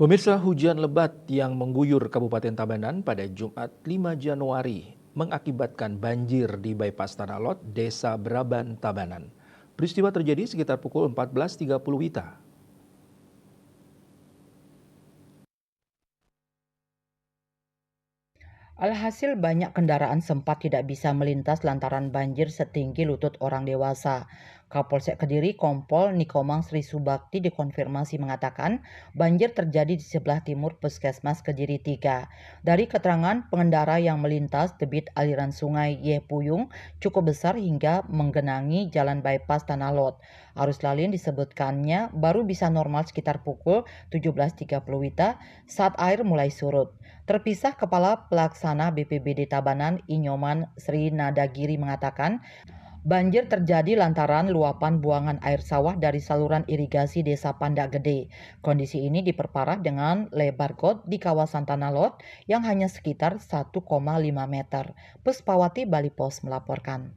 Pemirsa, hujan lebat yang mengguyur Kabupaten Tabanan pada Jumat 5 Januari mengakibatkan banjir di Bypass Tanah Lot, Desa Braban, Tabanan. Peristiwa terjadi sekitar pukul 14.30 WITA. Alhasil banyak kendaraan sempat tidak bisa melintas lantaran banjir setinggi lutut orang dewasa. Kapolsek Kediri Kompol Nikomang Sri Subakti dikonfirmasi mengatakan banjir terjadi di sebelah timur Puskesmas Kediri 3. Dari keterangan pengendara yang melintas, debit aliran sungai Yepuyung cukup besar hingga menggenangi jalan bypass Tanah Lot. Arus lalu yang disebutkannya baru bisa normal sekitar pukul 17.30 WITA saat air mulai surut. Terpisah, Kepala Pelaksana BPBD Tabanan Inyoman Sri Nadagiri mengatakan, banjir terjadi lantaran luapan buangan air sawah dari saluran irigasi Desa Pandak Gede. Kondisi ini diperparah dengan lebar got di kawasan Tanah Lot yang hanya sekitar 1,5 meter. Puspawati Bali Pos melaporkan.